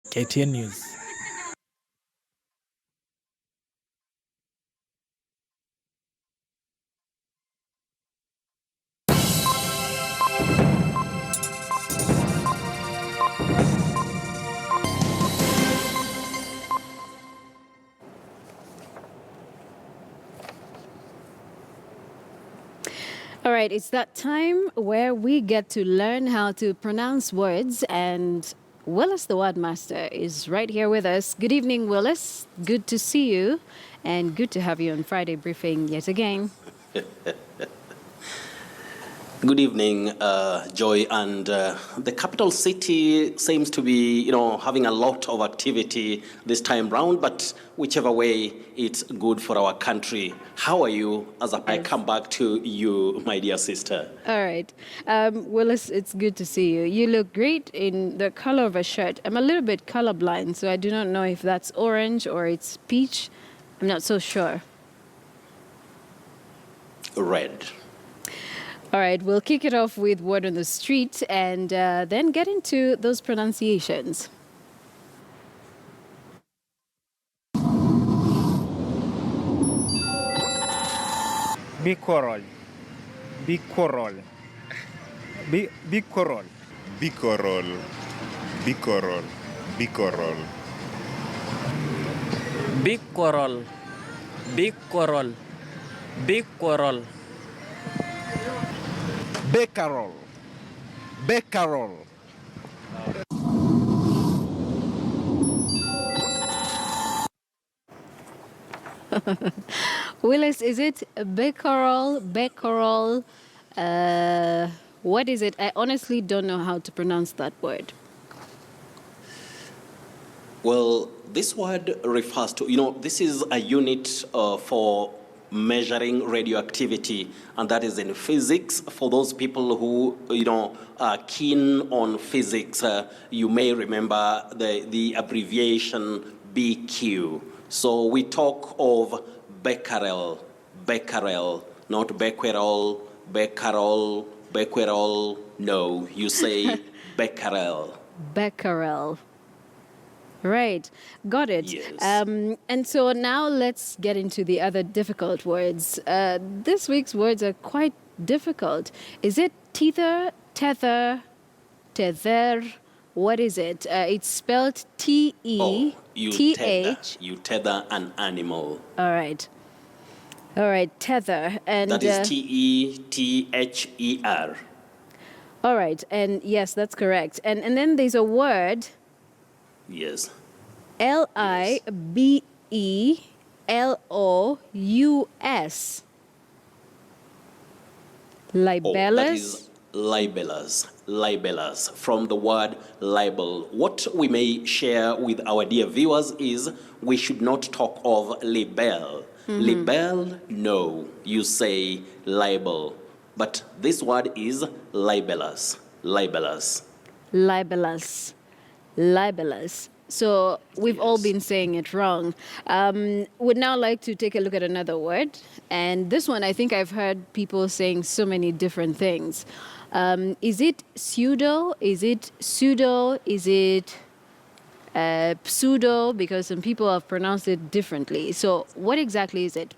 KTN News. All right, it's that time where we get to learn how to pronounce words, and Willis, the word master, is right here with us. Good evening, Willis. Good to see you, and good to have you on Friday Briefing yet again. Good evening, Joy, and the capital city seems to be, having a lot of activity this time round, but whichever way, it's good for our country. How are you as I come back to you, my dear sister? All right. Willis, it's good to see you. You look great in the color of a shirt. I'm a little bit colorblind, so I do not know if that's orange or it's peach. I'm not so sure. Red. All right, we'll kick it off with word on the street and then get into those pronunciations. Bicorol. Bicorol. Bicorol. Bicorol. Bicorol. Bicorol. Bicorol. Bicorol. Bicorol. Becquerel. Becquerel. Willis, is it becquerel? Becquerel? What is it? I honestly don't know how to pronounce that word. Well, this word refers to, this is a unit for measuring radioactivity, and that is in physics. For those people who, are keen on physics, you may remember the abbreviation BQ. So we talk of becquerel, not becquerel, becquerel. No, you say becquerel. Becquerel. Right, got it. Yes. And so now let's get into the other difficult words. This week's words are quite difficult. Is it tether, tether? What is it? It's spelled T-E-T-H. You tether an animal. All right, tether. And that is Tether. All right, and yes, that's correct. And then there's a word. Yes. Libelous. Libelous? That is libelous, from the word libel. What we may share with our dear viewers is we should not talk of libel. Mm-hmm. Libel, no, you say libel. But this word is libelous. So we've all been saying it wrong. Would now like to take a look at another word. And this one, I think I've heard people saying so many different things. Is it pseudo? Is it pseudo? Is it pseudo? Because some people have pronounced it differently. So what exactly is it?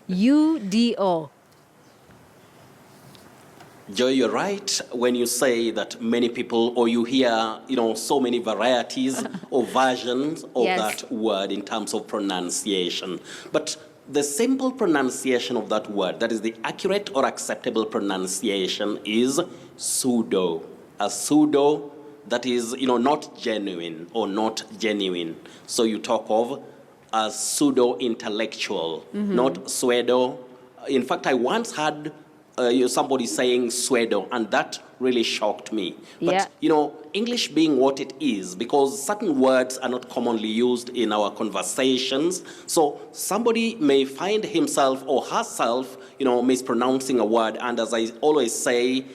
Pseudo. Joy, you're right when you say that many people, or you hear, so many varieties or versions of that word in terms of pronunciation. But the simple pronunciation of that word, that is the accurate or acceptable pronunciation, is pseudo. A pseudo that is, not genuine or not genuine. So you talk of a pseudo-intellectual, not pseudo. In fact, I once had somebody saying pseudo, and that really shocked me. But, English being what it is, because certain words are not commonly used in our conversations, so somebody may find himself or herself, mispronouncing a word, and as I always say,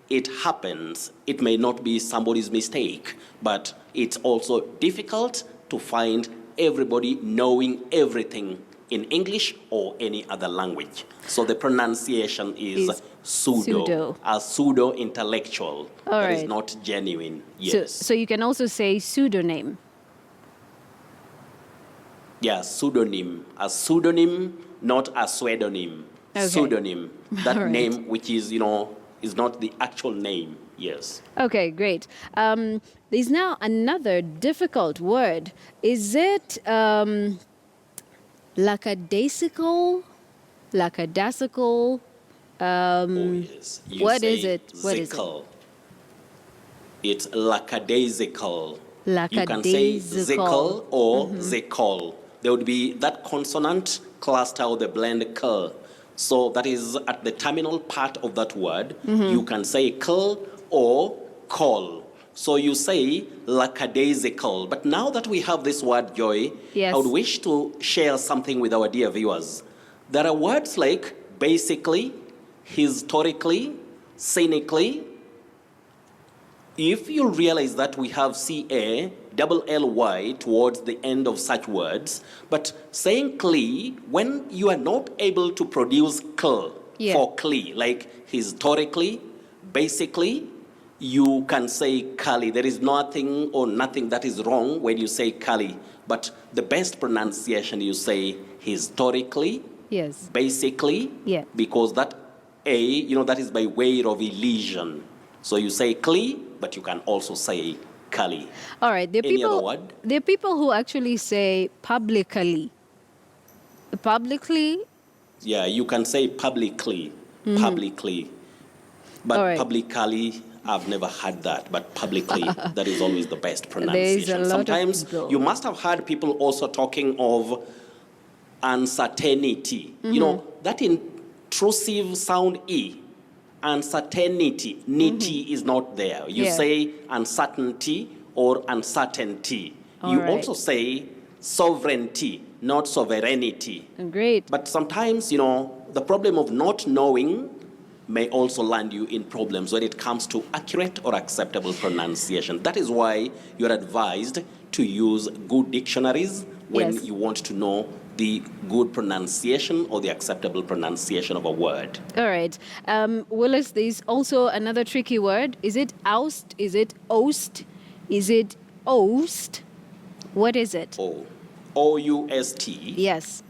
it happens. It may not be somebody's mistake, but it's also difficult to find everybody knowing everything in English or any other language. So the pronunciation is pseudo, pseudo. a pseudo-intellectual. All that is right. not genuine. So, Yes. so you can also say pseudoname. Yeah, pseudonym. A pseudonym, not a pseudonym. Okay. Pseudonym. That All right. name, which is, is not the actual name. Yes. Okay, great. There's now another difficult word. Is it lackadaisical? Lackadaisical? Oh, yes. You what say is it? What is it? zickle. It's lackadaisical. You can say Lackadaisical. zickle or zickle. There would be that consonant cluster or the blend k. So that is at the terminal part of that word. You can say k or call. So you say lackadaisical. But now that we have this word, Joy, Yes. I would wish to share something with our dear viewers. There are words like basically, historically, cynically. If you realize that we have CA-double-L-Y towards the end of such words, but saying clee, when you are not able to produce cl for clee, like historically, basically, you can say kali. There is nothing or nothing that is wrong when you say kali, but the best pronunciation you say historically, Yes. basically, Yeah. because that A, that is by way of elision. So you say kli, but you can also say kali. All right. There are Any other people. word? There are people who actually say publicly. Publicly. Yeah, you can say publicly, publicly. But All right. publicly, I've never heard that. But publicly, that is always the best There is a pronunciation. lot of Sometimes people. you must have heard people also talking of uncertainty. That intrusive sound E. Uncertainty, nity is not there. You Yeah. say uncertainty or uncertainty. All You right. also say sovereignty, not sovereignty. Great. But sometimes, the problem of not knowing may also land you in problems when it comes to accurate or acceptable pronunciation. That is why you're advised to use good dictionaries when Yes. you want to know the good pronunciation or the acceptable pronunciation of a word. All right. Willice, there's also another tricky word. Is it oust? Is it oast? Is it oast? What is it? O-U-S-T. Yes.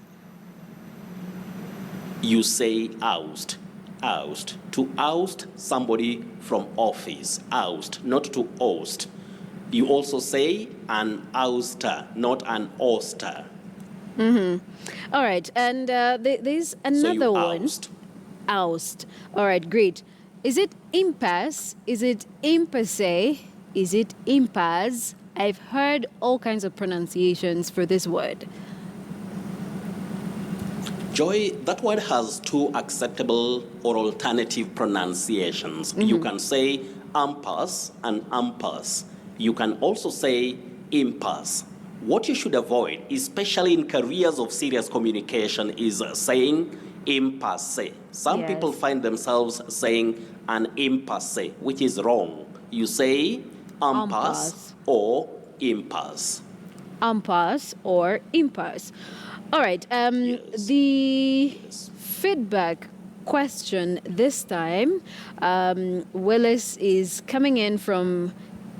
You say oust. Oust. To oust somebody from office. Oust, not to oast. You also say an ouster, not an oster. All right. And there's another So you one. oust. Oust. All right. Great. Is it impasse? Is it impasse? Is it impasse? I've heard all kinds of pronunciations for this word. Joy, that word has two acceptable or alternative pronunciations. You can say impasse and impasse. You can also say impasse. What you should avoid, especially in careers of serious communication, is saying impasse. Some Yes. people find themselves saying an impasse, which is wrong. You say impasse Impasse. or impasse. Impasse or impasse. All right. Yes. The feedback question this time, Willice is coming in from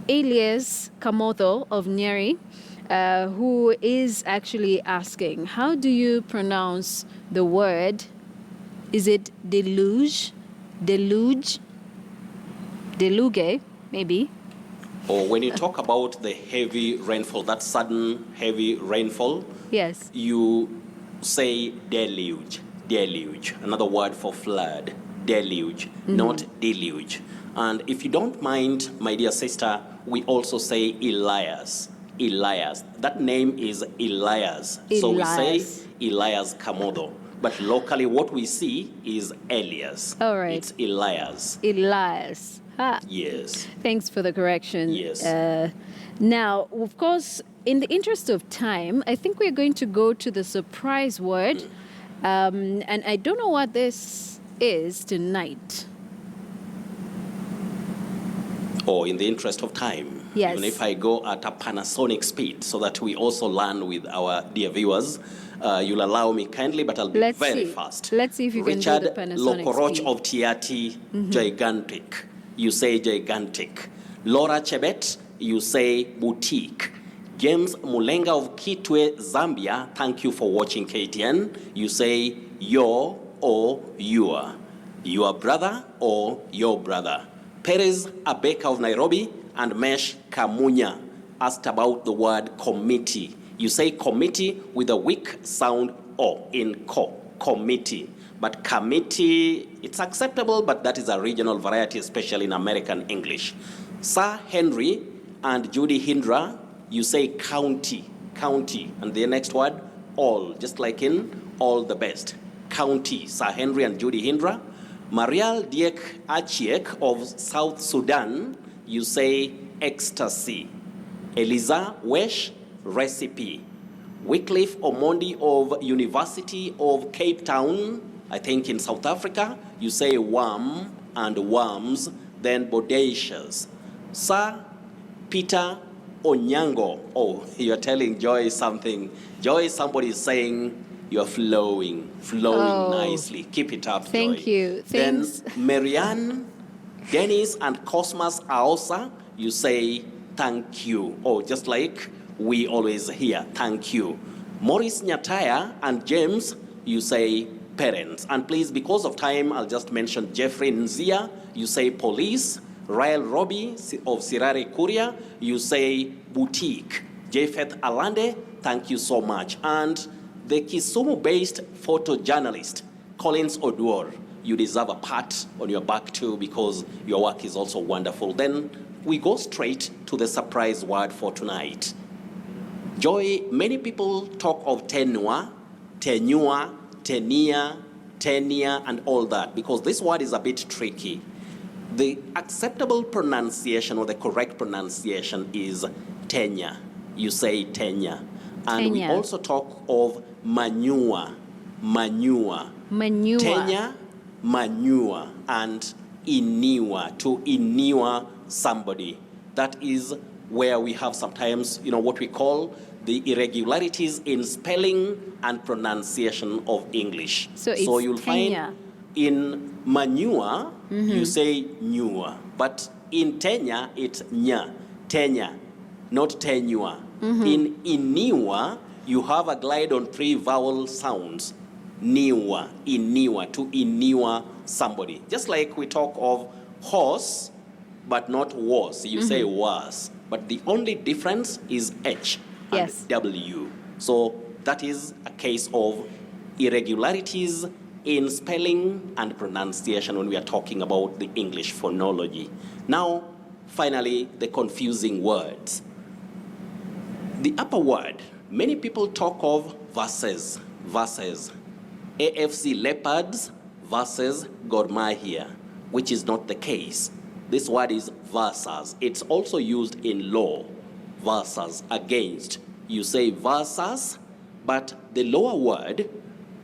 Elias Kamoto of Nyeri, who is actually asking, how do you pronounce the word? Is it deluge? Deluge? Deluge, maybe? Or when you talk about the heavy rainfall, that sudden heavy rainfall, Yes. you say deluge, deluge, another word for flood, deluge, not deluge. And if you don't mind, my dear sister, we also say Elias, Elias. That name is Elias. So we say Elias. Elias Kamodo. But locally, what we see is Elias. All right. It's Elias. Elias. Ha. Yes. Thanks for the correction. Yes. Now, of course, in the interest of time, I think we're going to go to the surprise word. And I don't know what this is tonight. Or in the interest of time. Yes. Even if I go at a Panasonic speed, so that we also learn with our dear viewers. You'll allow me kindly, but I'll be very fast. Let's see if you Richard can do the Panasonic Lokoroch speed. of Tiati, gigantic. You say gigantic. Laura Chebet, you say boutique. James Mulenga of Kitwe, Zambia, thank you for watching KTN. You say your or your. Your brother or your brother. Perez Abeka of Nairobi and Mesh Kamunya asked about the word committee. You say committee with a weak sound O in committee. But committee, it's acceptable, but that is a regional variety, especially in American English. Sir Henry and Judy Hindra, you say county. And the next word, all, just like in all the best. County, Sir Henry and Judy Hindra. Marial Diek Achiek of South Sudan, you say ecstasy. Eliza Wesh, recipe. Wycliffe Omondi of University of Cape Town, I think in South Africa, you say worm and worms, then bodacious. Sir Peter Onyango, oh, you're telling Joy something. Joy, somebody is saying you're flowing nicely. Keep it up, Joy. Thank you. Thanks. Then Marianne, Dennis, and Cosmas Aosa, you say thank you. Oh, just like we always hear, thank you. Maurice Nyataya and James, you say parents. And please, because of time, I'll just mention Jeffrey Nzia, you say police. Rael Robbie of Sirare Kuria, you say boutique. Japheth Alande, thank you so much. And the Kisumu-based photojournalist, Collins Oduor, you deserve a pat on your back too, because your work is also wonderful. Then we go straight to the surprise word for tonight. Joy, many people talk of tenure, tenure, and all that, because this word is a bit tricky. The acceptable pronunciation or the correct pronunciation is tenure. You say tenure. And we also talk of manure. Tenure, manure, and inure, to inure somebody. That is where we have sometimes, what we call the irregularities in spelling and pronunciation of English. So you'll find in manure, you say newer. But in tenure, it's nya, tenure, not tenure. In inure, you have a glide on 3 vowel sounds. Newer, inure, to inure somebody. Just like we talk of horse, but not was. You say was. But the only difference is H and W. So that is a case of irregularities in spelling and pronunciation when we are talking about the English phonology. Now, finally, the confusing words. The upper word, many people talk of verses. AFC Leopards versus Gor Mahia, which is not the case. This word is versus. It's also used in law, versus, against. You say versus, but the lower word,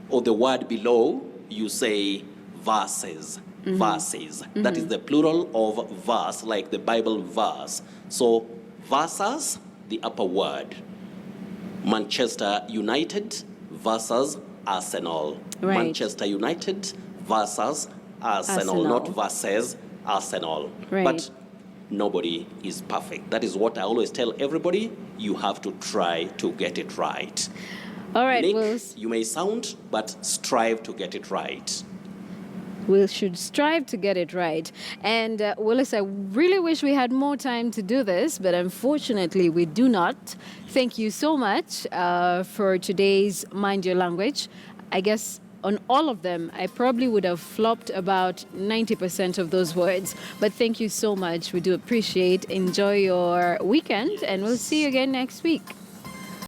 or the word below, you say verses. Verses. That is the plural of verse, like the Bible verse. So versus the upper word. Manchester United versus Arsenal. Right. Manchester United versus Arsenal, not versus Arsenal. Right. But nobody is perfect. That is what I always tell everybody. You have to try to get it right. All right, Nick, Wills. you may sound, but strive to get it right. We should strive to get it right. And Willis, I really wish we had more time to do this, but unfortunately we do not. Thank you so much for today's Mind Your Language. I guess on all of them, I probably would have flopped about 90% of those words. But thank you so much. We do appreciate. Enjoy your weekend, and we'll see you again next week.